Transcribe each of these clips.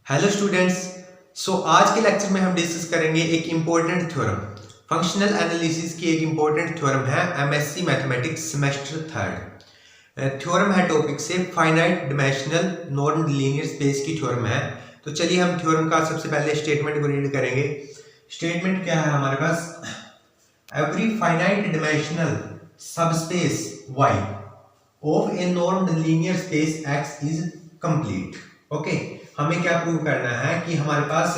Hello students. आज के lecture में हम डिस्कस करेंगे एक इम्पोर्टेंट थ्योरम। फंक्शनल एनालिसिस की एक इम्पोर्टेंट थ्योरम है MSc mathematics semester third. Theorem है टॉपिक से finite dimensional norm linear space की थ्योरम है। तो चलिए हम थ्योरम का सबसे पहले स्टेटमेंट को रीड करेंगे। स्टेटमेंट क्या है हमारे पास? Every finite dimensional subspace y of a normed linear space x is complete। Okay, हमें क्या प्रूव करना है कि हमारे पास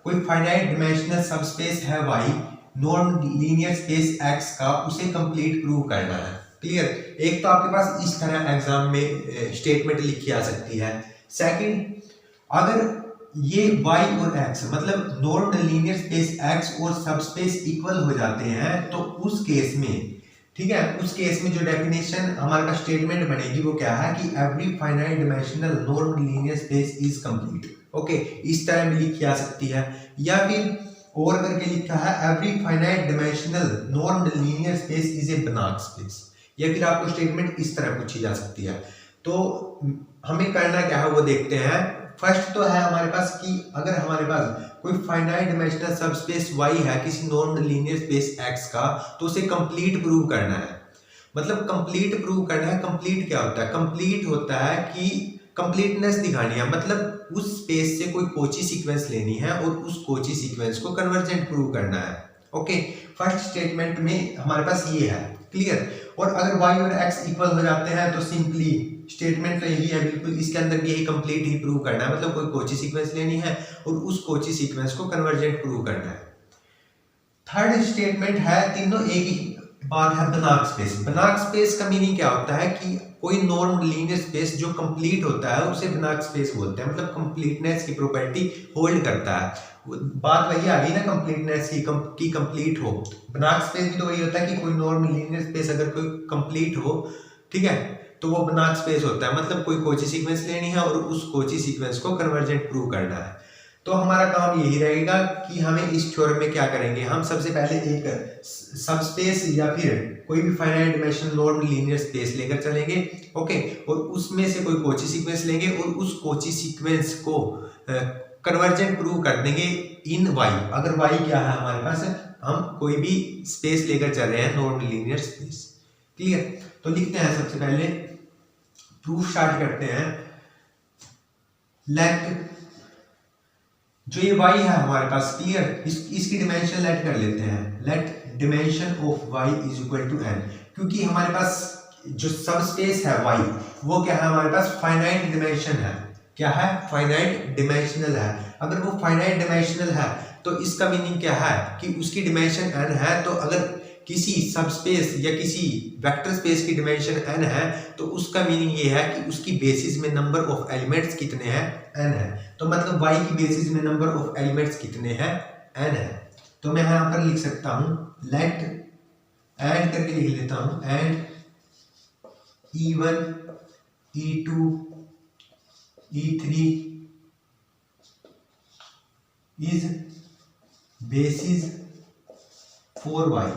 कोई फाइनाइट डिमेंशनल सबस्पेस है y normed linear space x का, उसे कंप्लीट प्रूव करना है। क्लियर? एक तो आपके पास इस तरह एग्जाम में स्टेटमेंट लिखी आ सकती है। सेकंड, अगर ये y और x मतलब नॉर्म्ड लीनियर स्पेस x और सबस्पेस इक्वल हो जाते हैं तो उस केस में, ठीक है, उस केस में जो डेफिनेशन हमारे पास स्टेटमेंट बनेगी वो क्या है कि every finite dimensional normed linear space is complete. Okay, इस तरह में लिखी आ सकती है, या फिर और करके लिखा है every finite dimensional normed linear space is a Banach space, या फिर आपको स्टेटमेंट इस तरह पूछी जा सकती है। तो हमें करना क्या है वो देखते हैं। फर्स्ट तो है हमारे पास कि अगर हमारे पास कोई फाइनाइट डिमेंशनल सबस्पेस y है किसी नॉर्म्ड लीनियर स्पेस x का, तो उसे कंप्लीट प्रूव करना है। मतलब कंप्लीट प्रूव करना है। कंप्लीट क्या होता है? कंप्लीट होता है कि कंप्लीटनेस दिखानी है, मतलब उस स्पेस से कोई कोची सीक्वेंस लेनी है और उस कोची सीक्वेंस को कन्वर्जेंट प्रूव करना है। ओके, फर्स्ट स्टेटमेंट में हमारे पास ये है। क्लियर? और अगर y और x इक्वल हो जाते हैं तो सिंपली स्टेटमेंट तो यही है, बिल्कुल इसके अंदर भी यही कंप्लीट ही प्रूव करना है, मतलब कोई कोची सीक्वेंस लेनी है और उस कोची सीक्वेंस को कन्वर्जेंट प्रूव करना है। थर्ड स्टेटमेंट है, तीनों एक ही बात है, बनार्क स्पेस। बनार्क स्पेस का मीनिंग क्या होता है कि कोई नॉर्म्ड लीनियर स्पेस जो कंप्लीट होता है उसे बनार्क स्पेस बोलते हैं, मतलब कंप्लीटनेस की प्रॉपर्टी होल्ड करता है। बात वही आ गई ना, कंप्लीटनेस की कंप्लीट हो। बनार्क स्पेस भी तो वही होता है कि कोई नॉर्मल लीनियर स्पेस अगर कोई कंप्लीट हो, ठीक है, तो वो बनार्क स्पेस होता है, मतलब कोई कोची सीक्वेंस लेनी है और उस कोची सीक्वेंस को कन्वर्जेंट प्रूव करना है। तो हमारा काम यही रहेगा कि हमें इस थ्योरम में क्या करेंगे, हम सबसे पहले एक सबस्पेस या फिर कोई भी finite dimensional normed linear space लेकर चलेंगे। ओके, और उसमें से कोई कोची सीक्वेंस लेंगे और उस कोची सीक्वेंस को कन्वर्जेंट प्रूव कर देंगे इन y। अगर y क्या है हमारे पास, हम कोई भी स्पेस लेकर चल रहे हैं नॉर्म्ड लीनियर स्पेस। क्लियर? तो लिखते हैं सबसे पहले, प्रूफ स्टार्ट करते हैं। लेट जो ये y है हमारे पास, क्लियर, इसकी डिमेंशन लेट कर लेते हैं। Let dimension of y is equal to n, क्योंकि हमारे पास जो सब स्पेस है y वो क्या है हमारे पास, फाइनाइट डिमेंशन है। क्या है? फाइनाइट डिमेंशनल है। अगर वो फाइनाइट डिमेंशनल है तो इसका मीनिंग क्या है कि उसकी डिमेंशन n है। तो अगर किसी सबस्पेस या किसी वेक्टर स्पेस की डिमेंशन n है तो उसका मीनिंग ये है कि उसकी बेसिस में नंबर ऑफ एलिमेंट्स कितने हैं, n है। तो मतलब y की बेसिस में नंबर ऑफ एलिमेंट्स कितने हैं, n है। तो मैं यहाँ पर लिख सकता हूँ लेट, ऐड करके लिख लेता हूँ, and e1 e2 e3 is basis for y।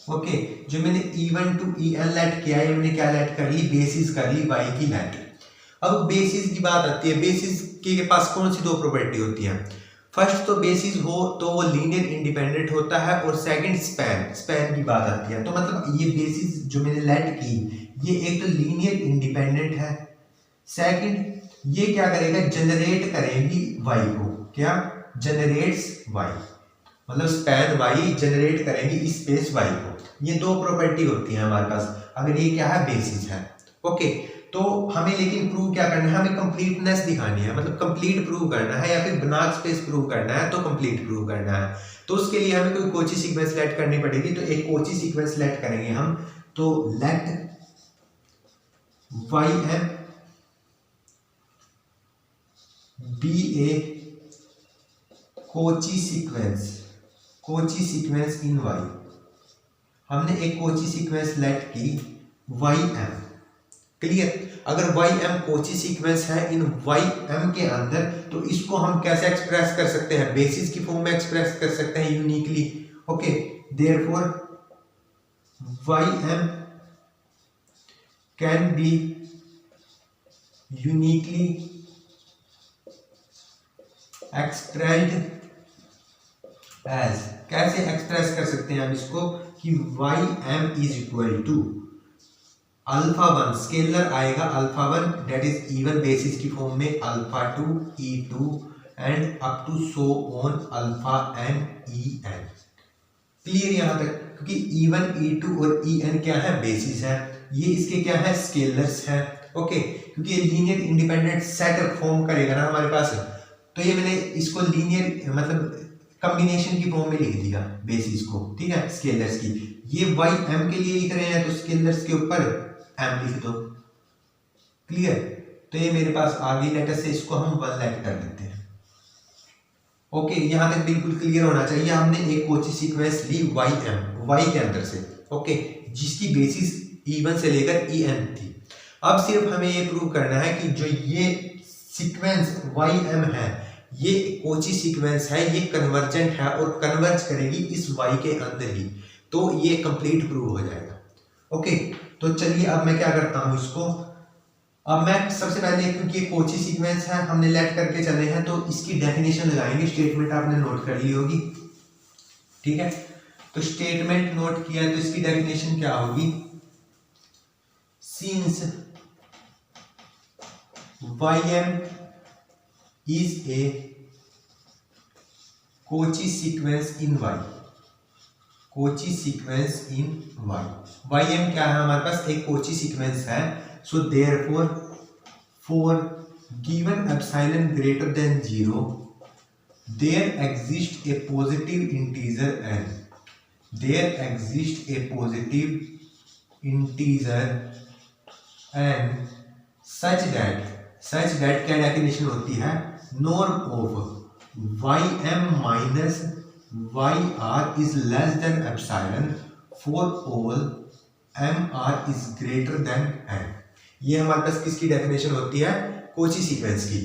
Okay, जो मैंने E1 टू En लेट किया है, मैंने क्या लेट कर ली, बेसिस कर ली y की लेट। अब बेसिस की बात आती है। बेसिस के पास कौन सी दो प्रॉपर्टी होती है? फर्स्ट तो बेसिस हो तो वो लीनियर इंडिपेंडेंट होता है, और सेकंड स्पैन, स्पैन की बात आती है। तो मतलब ये बेसिस जो मैंने लेट की, ये एक तो लीनियर इंडिपेंडेंट है, सेकंड ये क्या करेगा, जनरेट करेगी y को। क्या? जनरेट्स y, मतलब स्पैन y जनरेट करेंगे इस स्पेस y को। ये दो प्रॉपर्टी होती है हमारे पास अगर ये क्या है, बेसिस है। ओके, तो हमें लेकिन प्रूव क्या करना है, हमें कंप्लीटनेस दिखानी है, मतलब कंप्लीट प्रूव करना है, या फिर बनार्क स्पेस प्रूव करना है तो कंप्लीट प्रूव करना है। तो उसके लिए हमें कोई कोची सीक्वेंस लेट करनी पड़ेगी। तो एक कोची सीक्वेंस लेट करेंगे हम। तो let y m be a Cauchy sequence, Cauchy sequence in y। हमने एक कोची सीक्वेंस लेट की ym। क्लियर? अगर ym कोची सीक्वेंस है इन ym के अंदर, तो इसको हम कैसे एक्सप्रेस कर सकते हैं, बेसिस की फॉर्म में एक्सप्रेस कर सकते हैं uniquely. Okay, therefore ym can be uniquely expressed as, कैसे एक्सप्रेस कर सकते हैं हम इसको कि Y M is equal to alpha one, scalar आएगा alpha one that is e one basis की फॉर्म में alpha two e two and up to so on alpha n e n. Clear यहां तक? क्योंकि ई1 ई2 और E N क्या है, basis है, ये इसके क्या है, स्केलर्स है। ओके, क्योंकि ये लीनियर इंडिपेंडेंट सेट फॉर्म करेगा ना हमारे पास, तो ये मैंने इसको लीनियर मतलब कॉम्बिनेशन की फॉर्म में लिख दिया बेसिस को, ठीक है, स्केलर्स की। ये वाई एम के लिए लिख रहे हैं तो स्केलर्स के ऊपर एम लिख दो। क्लियर? तो ये मेरे पास आ गई, लेटर से इसको हम 1 लेट कर देते हैं। ओके, यहां तक बिल्कुल क्लियर होना चाहिए। हमने एक कोची सीक्वेंस ली वाई एम, वाई के अंदर से, ओके, जिसकी बेसिस ई1 से लेकर ई एन थी। अब सिर्फ हमें ये प्रूव करना है कि जो ये सीक्वेंस वाई एम है, ये कोची सीक्वेंस है, ये कन्वर्जेंट है और कन्वर्ज करेगी इस वाई के अंदर ही, तो ये कंप्लीट प्रूव हो जाएगा। ओके, तो चलिए अब मैं क्या करता हूं इसको, अब मैं सबसे पहले, क्योंकि ये कोची सीक्वेंस है, हमने लेट करके चले हैं, तो इसकी डेफिनेशन लगाएंगे। स्टेटमेंट आपने नोट कर ली होगी, ठीक है, तो स्टेटमेंट नोट किया है, तो इसकी डेफिनेशन क्या होगी, since ym is a Cauchy sequence in y, Cauchy sequence in y, ym क्या है हमारे पास, एक Cauchy sequence है। so therefore for given epsilon greater than 0 there exists a positive integer n, there exists a positive integer n such that क्या definition होती है, norm of Y M minus Y are is less than epsilon for all M R is greater than n. ये हमारे पास किसकी definition होती है, Kochi sequence की।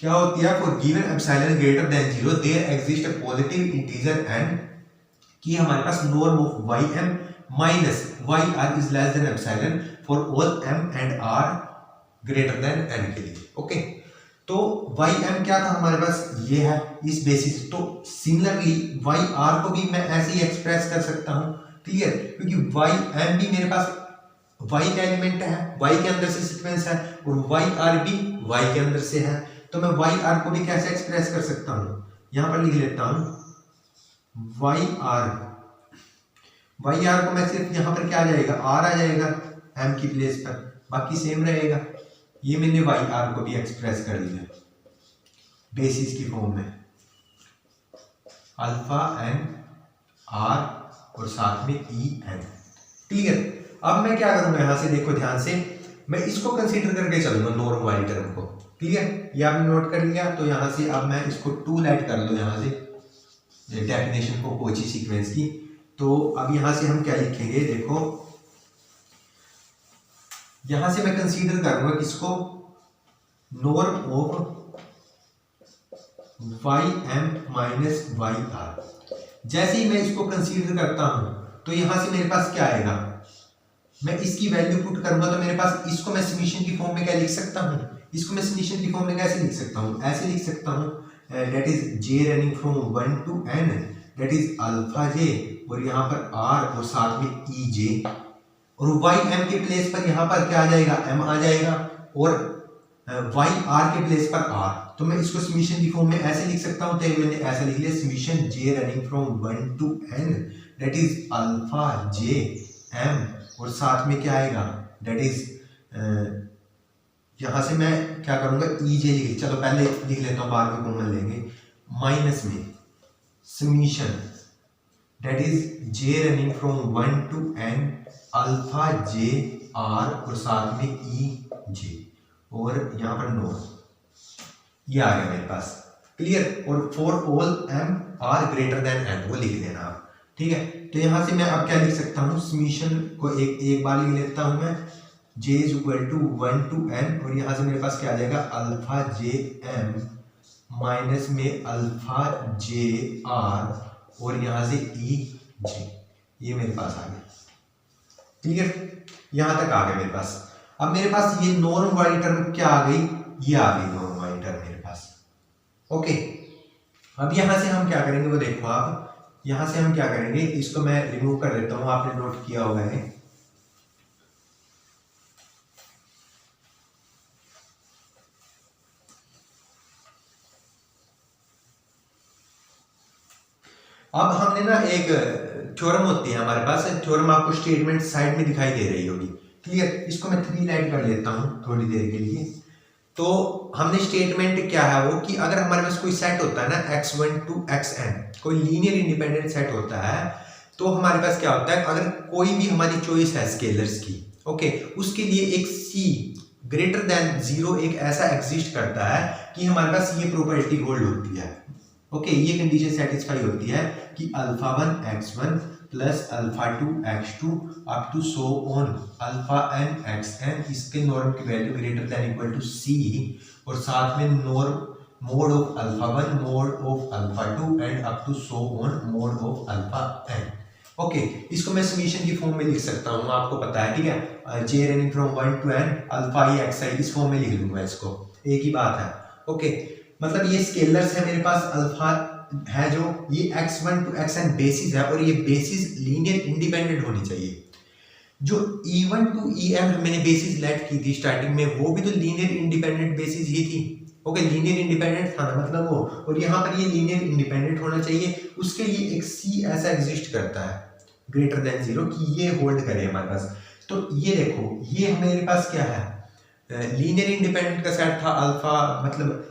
क्या होती है, for given epsilon greater than 0 there exist a positive integer n, कि हमारे पास norm of Y M minus Y are is less than epsilon for all M and R greater than N के लिए। Okay, तो Y M क्या था हमारे पास, ये है इस बेसिस। तो सिमिलरली वाई आर को भी मैं ऐसे ही एक्सप्रेस कर सकता हूं। क्लियर? क्योंकि वाई एम भी मेरे पास वाई का एलिमेंट है, वाई के अंदर से सीक्वेंस है, और वाई आर भी वाई के अंदर से है। तो मैं वाई आर को भी कैसे एक्सप्रेस कर सकता हूं, यहां पर लिख लेता हूं वाई आर को मैं सिर्फ यहां पर क्या आ जाएगा, आर आ जाएगा एम की प्लेस पर, बाकी सेम रहेगा। ये मैंने वाई आर को भी एक्सप्रेस कर दिया बेसिस की फॉर्म में, अल्फा एन आर और साथ में ई एन। क्लियर? अब मैं क्या करूंगा, यहां से देखो ध्यान से, मैं इसको कंसीडर करके चलूंगा नॉर्म वाली टर्म को। क्लियर? ये आपने नोट कर लिया। तो यहां से अब मैं इसको 2 लेट कर लो यहां से डेफिनेशन को कोची सीक्वेंस की। तो अब यहां से हम क्या लिखेंगे, देखो यहां से मैं कंसीडर करूंगा किसको, norm of Y M minus Y r. जैसे ही मैं इसको कंसीडर करता हूं तो यहां से मेरे पास क्या आएगा, मैं इसकी वैल्यू पुट करूंगा तो मेरे पास, इसको मैं समीशन की फॉर्म में क्या लिख सकता हूं, इसको मैं समीशन की फॉर्म में कैसे लिख सकता हूं, ऐसे लिख सकता हूं, that is J running from 1 to n, that is alpha जे, और यहां पर आर और साथ में ई जे, और वाई एम के प्लेस पर यहां पर क्या आ जाएगा, एम आ जाएगा, और वाई आर के प्लेस पर आर। तो मैं इसको समीशन की फॉर्म में ऐसे लिख सकता हूं, तो मैंने ऐसा लिख लिया, summation J running from 1 to n, that is alpha J M, और साथ में क्या आएगा, दैट इज यहां से मैं क्या करूंगा, ई जे लिख, चलो पहले लिख लेता हूं, बाद में कॉमन लेंगे, माइनस में summation that is J running from 1 to n alpha J R और साथ में ई जे, और यहां पर नॉर्म, ये आ गया मेरे पास। क्लियर? और for all M R greater than N वो लिख देना आप, ठीक है। तो यहां से मैं अब क्या लिख सकता हूं, समीशन को एक बार लिख लेता हूं मैं, j is equal to 1 to n, और यहां से मेरे पास क्या आ जाएगा, अल्फा जे एम माइनस में अल्फा जे आर, और यहां से ई जे, ये मेरे पास आ गया। क्लियर? यहां तक आ गया मेरे पास। अब मेरे पास ये नॉर्म वाली टर्म क्या आ गई, ये आ गई नॉर्म वाली टर्म मेरे पास। ओके, अब यहाँ से हम क्या करेंगे वो देखो आप, यहाँ से हम क्या करेंगे, इसको मैं रिमूव कर देता हूँ, आपने नोट किया होगा है। अब हमने ना एक थ्योरम होती है हमारे पास, थ्योरम आपको स्टेटमेंट साइड में दिखाई दे रही होगी, क्लियर। इसको मैं 3 लाइन कर लेता हूँ थोड़ी देर के लिए। तो हमने स्टेटमेंट क्या है वो, कि अगर हमारे पास कोई सेट होता है ना x1 to xn, कोई लीनियर इंडिपेंडेंट सेट होता है, तो हमारे पास क्या होता है, अगर कोई भी हमारी चॉइस है स्केलर्स की, ओके, उसके लिए एक c ग्रेटर देन 0 एक ऐसा एग्जिस्ट करता है कि हमारे पास ये प्रॉपर्टी होल्ड होती है। ओके, ये कंडीशन सेटिस्फाई होती है कि alpha 1 x1 plus alpha 2 x2 up to so on alpha n xn, इसके नॉर्म की value greater than equal to c, और साथ में norm mod of alpha 1 mod of alpha 2 and up to so on mod of alpha n। Okay, इसको मैं summation की form में लिख सकता हूँ, आपको पता है, ठीक है, j running from 1 to n alpha i xi, इस फॉर्म में लिख लूंगा इसको, एक ही बात है। ओके, मतलब ये स्केलर्स है मेरे पास, अल्फा है जो, ये x1 to xn बेसिस है, और ये बेसिस लीनियर इंडिपेंडेंट होनी चाहिए। जो e1 to en मैंने बेसिस लेट की थी स्टार्टिंग में, वो भी तो लीनियर इंडिपेंडेंट बेसिस ही थी। ओके, लीनियर इंडिपेंडेंट था ना मतलब वो, और यहाँ पर ये लीनियर इंडिपेंडेंट होना चाहिए, उसके लिए एक c ऐसा एग्जिस्ट करता है ग्रेटर देन 0 कि ये होल्ड करे हमारे पास। तो ये देखो, ये मेरे पास क्या है, लीनियर इंडिपेंडेंट का सेट था अल्फा, मतलब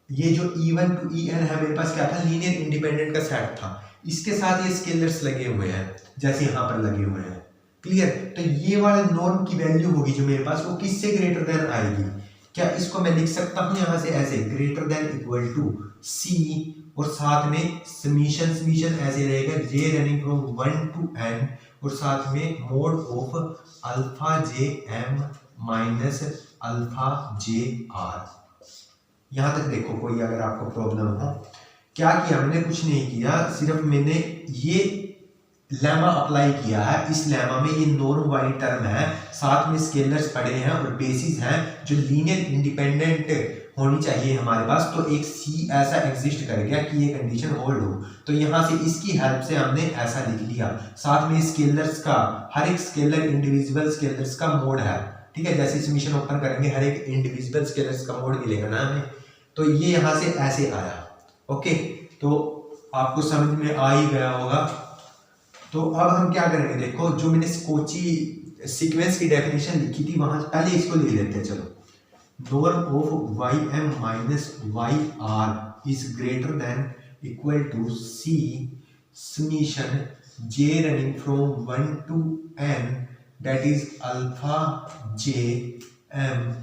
ये जो e1 to en है मेरे पास क्या था, लीनियर इंडिपेंडेंट का सेट था, इसके साथ ये स्केलर्स लगे हुए हैं जैसे यहाँ पर लगे हुए हैं, क्लियर। तो ये वाले नॉर्म की वैल्यू होगी जो मेरे पास, वो किससे ग्रेटर देन आएगी, क्या इसको मैं लिख सकता हूँ यहाँ से ऐसे, greater than equal to c, और साथ में समीशन ऐसे रहेगा j running from 1 to n, और साथ में mod of alpha j m माइनस अल्फा j r। यहाँ तक देखो, कोई अगर आपको प्रॉब्लम हो, क्या किया मैंने, कुछ नहीं किया, सिर्फ मैंने ये लेमा अप्लाई किया है। इस लेमा में ये नॉर्म वाली टर्म है, साथ में स्केलर्स पड़े हैं और बेसिस हैं जो लीनियर इंडिपेंडेंट होनी चाहिए हमारे पास, तो एक सी ऐसा एग्जिस्ट कर गया कि ये कंडीशन होल्ड हो। तो यहाँ से इसकी हेल्प से हमने ऐसा लिख लिया, साथ में स्केलर्स का, हर एक स्केलर इंडिविजुअल स्केलर्स का मोड है, ठीक है। जैसे समीशन ओपन करेंगे हर एक इंडिविजुअल स्केलर्स का मोड मिलेगा ना हमें, तो ये यहाँ से ऐसे आया। ओके, तो आपको समझ में आ ही गया होगा। तो अब हम क्या करेंगे, देखो जो मैंने कोची सीक्वेंस की डेफिनेशन लिखी थी, वहां पहले इसको लिख लेते हैं। चलो, norm of Y M minus Y are is greater than equal to C summation J running from 1 to n, that is alpha J M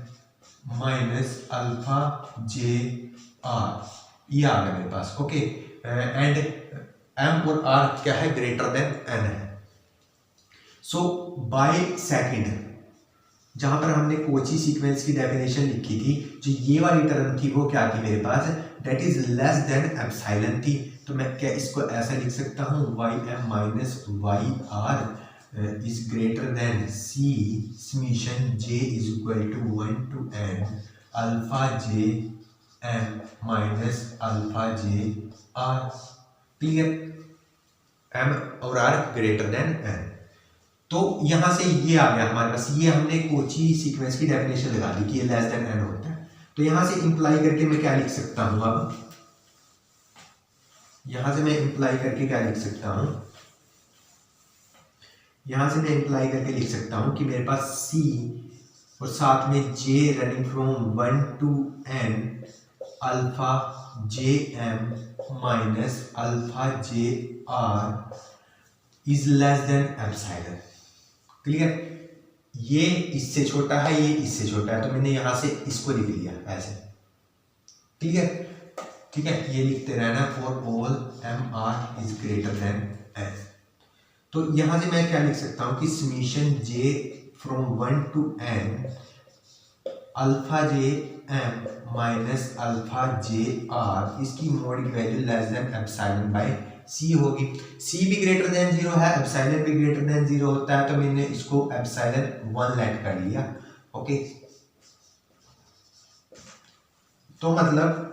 minus alpha J R, ये आ गया मेरे पास। ओके, एंड एम और R क्या है, greater than N है। सो by second, जहां पर हमने कोची सीक्वेंस की डेफिनेशन लिखी थी, जो ये वाली टर्म थी वो क्या थी मेरे पास, that is less than epsilon थी। तो मैं क्या इसको ऐसा लिख सकता हूँ, Y M minus Y R is greater than c summation j is equal to 1 to n alpha j m minus alpha j r, clear, m और r ग्रेटर देन n। तो यहां से ये आ गया हमारे पास, ये हमने कोची सीक्वेंस की डेफिनेशन लगा दी कि ये लेस देन n होता है। तो यहां से इंप्लाई करके मैं क्या लिख सकता हूं, अब यहां से मैं इंप्लाई करके क्या लिख सकता हूं, यहां से मैं इंप्लाई करके लिख सकता हूं कि मेरे पास c और साथ में j running from 1 to n alpha J M minus alpha J R is less than epsilon, clear. ये इससे छोटा है, ये इससे छोटा है, तो मैंने यहां से इसको लिख लिया ऐसे, क्लियर, ठीक है। ये लिखते रहना, for all M R is greater than N. तो यहां से मैं क्या लिख सकता हूं कि समीशन j फ्रॉम 1 to n alpha J M minus alpha J R, इसकी मोड की value less than epsilon by c होगी। c भी ग्रेटर देन 0 है, एप्सिलॉन भी ग्रेटर देन 0 होता है, तो मैंने इसको एप्सिलॉन 1 लेट कर लिया। ओके, तो मतलब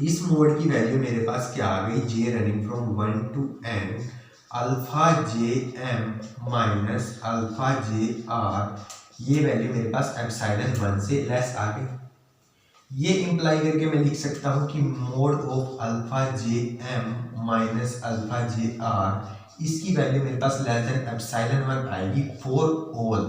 इस मोड की वैल्यू मेरे पास क्या आ गई, J running from 1 to n alpha J M minus alpha J R, ये वैल्यू मेरे पास एप्सिलॉन 1 से लेस आ गई। ये इंप्लाई करके मैं लिख सकता हूँ कि mod of alpha J M minus alpha J R, इसकी वैल्यू मेरे पास लेस देन एप्सिलॉन 1 आएगी for all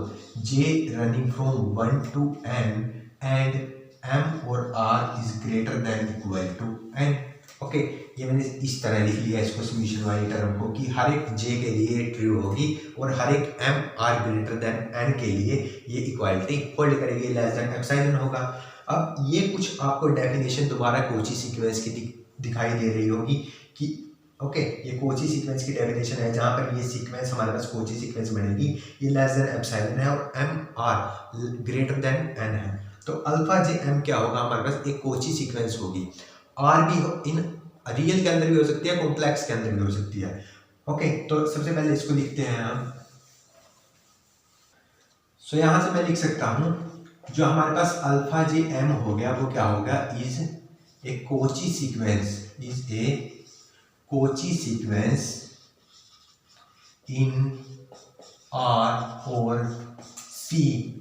J running from 1 to n and m और r is greater than equal to n। ओके, ये मैंने इस तरह लिख लिया इसको सॉल्यूशन वाली टर्म को कि हर एक j के लिए ट्रू होगी और हर एक m r greater than n के लिए ये इक्वालिटी होल्ड करेगी, लेस देन एप्सिलॉन होगा। अब ये कुछ आपको डेफिनेशन दोबारा कोची सीक्वेंस की दिखाई दे रही होगी कि ओके, ये कोची सीक्वेंस की डेफिनेशन है जहां पर ये सीक्वेंस हमारे पास कोची सीक्वेंस बनेगी, ये लेस देन एप्सिलॉन है और m r greater than n है। तो अल्फा जे एम क्या होगा, हमारे पास एक कोची सीक्वेंस होगी। आर भी इन रियल के अंदर भी हो सकती है, कॉम्प्लेक्स के अंदर भी हो सकती है। ओके, तो सबसे पहले इसको लिखते हैं हम। सो यहां से मैं लिख सकता हूं जो हमारे पास अल्फा जे एम हो गया वो क्या होगा, is a Cauchy sequence, is a Cauchy sequence in are और सी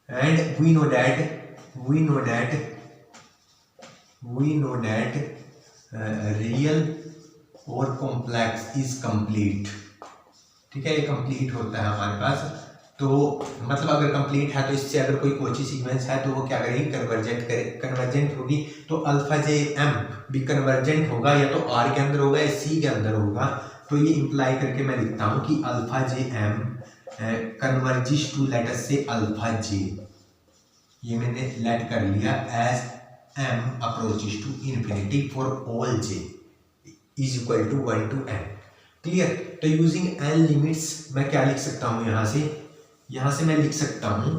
and we know that real और कॉम्प्लेक्स इज कंप्लीट। ठीक है, ये कंप्लीट होता है हमारे पास। तो मतलब अगर कंप्लीट है तो इससे अगर कोई कोची सीक्वेंस है तो वो क्या करेगी, कन्वर्जेंट होगी। तो अल्फा जे एम भी कन्वर्जेंट होगा, या तो आर के अंदर होगा या सी के अंदर होगा। तो ये इंप्लाई करके मैं लिखता हूँ कि alpha J M converges to let us say alpha J, ये मैंने लेट कर लिया as m approaches to infinity for all j is equal to 1 to n। Clear? तो यूजिंग n लिमिट्स मैं क्या लिख सकता हूं, यहां से मैं लिख सकता हूं,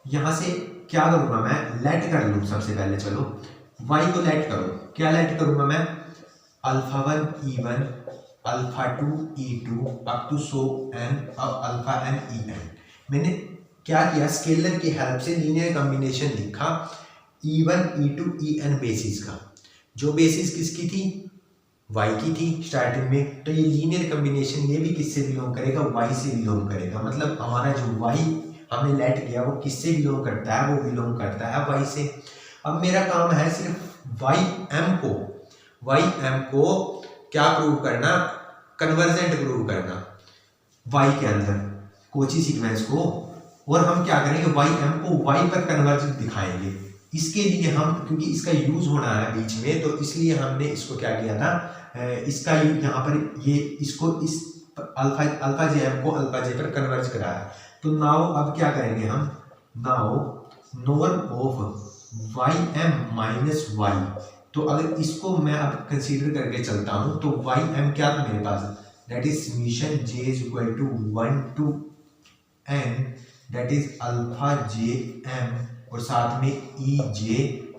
यहां से क्या करूंगा मैं, लेट कर लूं सबसे पहले। चलो y को लेट करो, क्या लेट करूंगा मैं, alpha 1 e1 alpha 2 e2 up to so n alpha n en। मैंने क्या किया, स्केलर की हेल्प से लीनियर कॉम्बिनेशन लिखा e1 e2 en बेसिस का। जो बेसिस किसकी थी, y की थी स्टार्टिंग में। तो ये लीनियर कॉम्बिनेशन ये भी किससे बिलोंग करेगा, y से बिलोंग करेगा। मतलब हमारा जो y हमने लेट किया वो किससे बिलोंग करता है, वो बिलोंग करता है y से। अब मेरा काम है सिर्फ y m को क्या प्रूव करना, कन्वर्जेंट प्रूव करना y के अंदर कोची सीक्वेंस को। और हम क्या करेंगे, y m को y पर कन्वर्जेंट दिखाएंगे। इसके लिए हम, क्योंकि इसका यूज होना है बीच में, तो इसलिए हमने इसको क्या किया था, इसका यहाँ पर ये इसको इस अल्फा जे एम को अल्फा जे पर कन्वर्ज कराया। तो नाउ अब क्या करेंगे हम, now norm of Y M minus Y. तो अगर इसको मैं अब कंसीडर करके चलता हूं तो वाई एम क्या था मेरे पास, that is summation J is equal to 1 to n, that is alpha J M और साथ में ई जे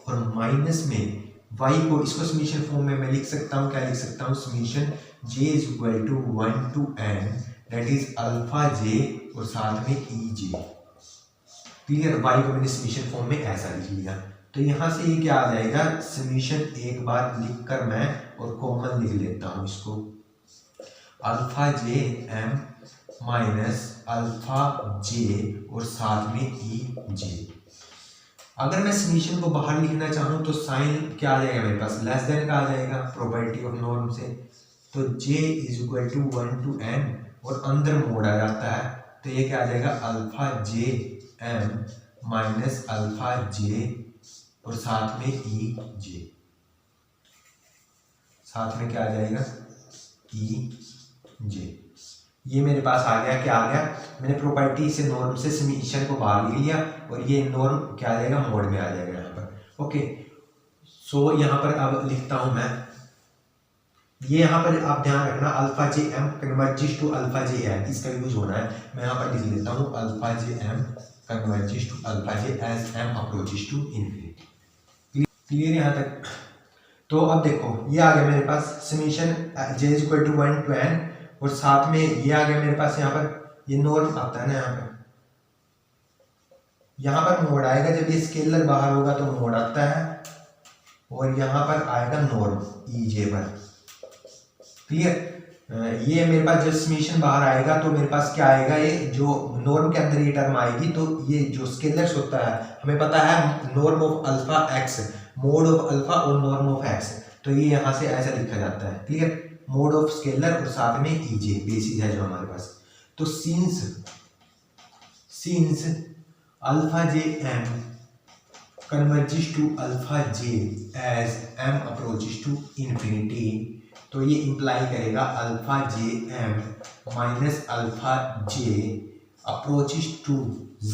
और माइनस में y को, इसको समीशन फॉर्म में मैं लिख सकता हूँ, क्या लिख सकता हूँ, summation j is equal to 1 to n, that is alpha j और साथ में ई जे। क्लियर? y को मैंने समीशन फॉर्म में ऐसा लिख लिया। तो यहाँ से ये क्या आ जाएगा, समीशन एक बार लिखकर मैं और कॉमन लिख लेता हूँ इसको, अल्फा जे एम माइनस अल्फा जे और साथ में ई जे। अगर मैं समीशन को बाहर लिखना चाहूँ तो साइन क्या आ जाएगा मेरे पास, लेस देन का आ जाएगा प्रॉपर्टी ऑफ नॉर्म से। तो j is equal to 1 to n और अंदर मोड आ जाता है। तो ये क्या आ जाएगा, अल्फा जे एम माइनस अल्फा जे और साथ में ई जे, साथ में क्या आ जाएगा, ई जे। ये मेरे पास आ गया, क्या आ गया, मैंने प्रॉपर्टी से नॉर्म से समीशन को बाहर ले लिया और ये नॉर्म क्या आ जाएगा, मोड में आ जाएगा यहाँ पर। ओके, सो यहाँ पर अब लिखता हूं मैं, ये यहाँ पर आप ध्यान रखना, alpha J M converges to alpha J M, इसका यूज होना है। मैं यहाँ पर लिख लेता हूँ alpha J M converges to alpha J as M approaches to infinity. Clear यहाँ तक? तो अब देखो ये आ गया मेरे पास summation J is equal to 1 to n और साथ में ये आ गया मेरे पास, यहाँ पर ये नॉर्म आता है ना यहाँ पर, यहाँ पर मोड आएगा जब ये स्केलर बाहर होगा तो मोड आता है, और यहाँ पर आएगा नॉर्म ईजे पर। क्लियर? ये मेरे पास जब समीशन बाहर आएगा तो मेरे पास क्या आएगा, ये जो नॉर्म के अंदर ये टर्म आएगी, तो ये जो स्केलर्स होता है हमें पता है norm of alpha x, mode of alpha और नॉर्म ऑफ एक्स, तो ये यहाँ से ऐसा लिखा जाता है। क्लियर? मोड ऑफ स्केलर और साथ में ईजे बेसिस है जो हमारे पास। तो since alpha J M converges to alpha J as M approaches to infinity, तो ये इंप्लाई करेगा alpha J M minus alpha J approaches to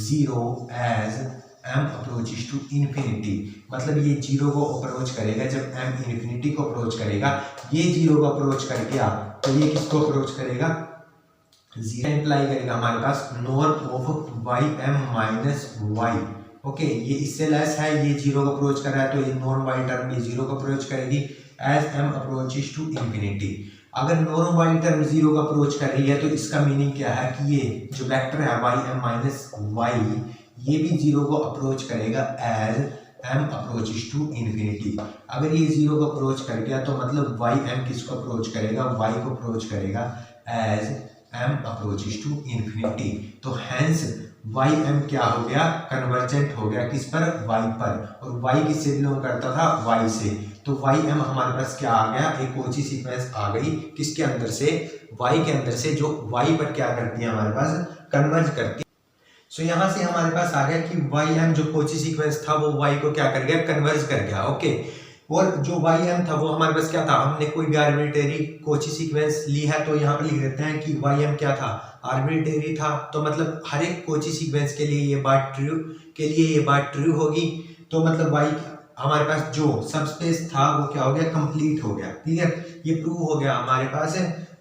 zero as M approaches to infinity. मतलब ये जीरो को अप्रोच करेगा जब एम इन्फिनिटी को approach करेगा, ये जीरो को अप्रोच कर गया तो ये किसको अप्रोच करेगा, जीरो इंप्लाई करेगा हमारे पास norm of Y M minus Y. Okay, ये इससे लेस है, ये जीरो को अप्रोच कर रहा है तो ये नॉर्म वाई टर्म ये जीरो को अप्रोच करेगी as M approaches to infinity. अगर नॉर्म वाई टर्म जीरो को अप्रोच कर रही है तो इसका मीनिंग क्या है कि ये जो वेक्टर है वाई एम माइनस वाई ये भी जीरो को अप्रोच करेगा as M approaches to infinity. अगर ये जीरो को अप्रोच कर गया तो मतलब वाई एम किसको अप्रोच करेगा, वाई को अप्रोच करेगा as M approaches to infinity. तो हैंस वाई एम क्या हो गया, कन्वर्जेंट हो गया किस पर, वाई पर, और वाई किससे बिलोंग करता था, वाई से। तो वाई एम हमारे पास क्या आ गया, एक कोची सीक्वेंस आ गई किसके अंदर से, वाई के अंदर से, जो वाई पर क्या करती है हमारे पास, कन्वर्ज करती है। सो यहाँ से हमारे पास आ गया कि वाई एम जो कोची सीक्वेंस था वो वाई को क्या कर गया, कन्वर्ज कर गया। ओके, और जो वाई एम था वो हमारे पास क्या था, हमने कोई भी आर्बिट्रेरी कोची सीक्वेंस ली है तो यहाँ पर लिख देते हैं कि वाई एम क्या था, आर्बिट्रेरी था। तो मतलब हर एक कोची सीक्वेंस के लिए ये बात ट्रू होगी। तो मतलब वाई हमारे पास जो सबस्पेस था वो क्या हो गया, कंप्लीट हो गया। क्लियर? ये प्रूव हो गया हमारे पास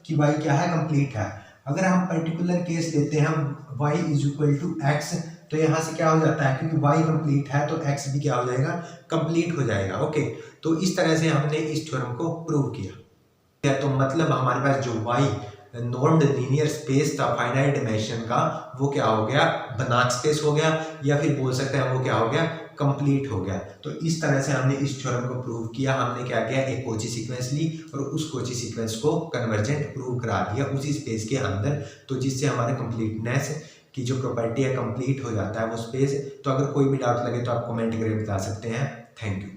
कि वाई क्या है, कंप्लीट है। अगर हम पर्टिकुलर केस लेते हैं हम y is equal to X, तो यहाँ से क्या हो जाता है, क्योंकि y कंप्लीट है तो x भी क्या हो जाएगा, कंप्लीट हो जाएगा। ओके, तो इस तरह से हमने इस थ्योरम को प्रूव किया। तो मतलब हमारे पास जो y नॉर्म्ड लीनियर स्पेस था फाइनाइट डायमेंशन का वो क्या हो गया, बनात स्पेस हो गया, या फिर बोल सकते हैं वो क्या हो गया, कंप्लीट हो गया। तो इस तरह से हमने इस थ्योरम को प्रूव किया। हमने क्या किया, एक कोची सीक्वेंस ली और उस कोची सीक्वेंस को कन्वर्जेंट प्रूव करा दिया उसी स्पेस के अंदर, तो जिससे हमारे कंप्लीटनेस की जो प्रॉपर्टी है कंप्लीट हो जाता है वो स्पेस। तो अगर कोई भी डाउट लगे तो आप कमेंट करके बता सकते हैं। Thank you.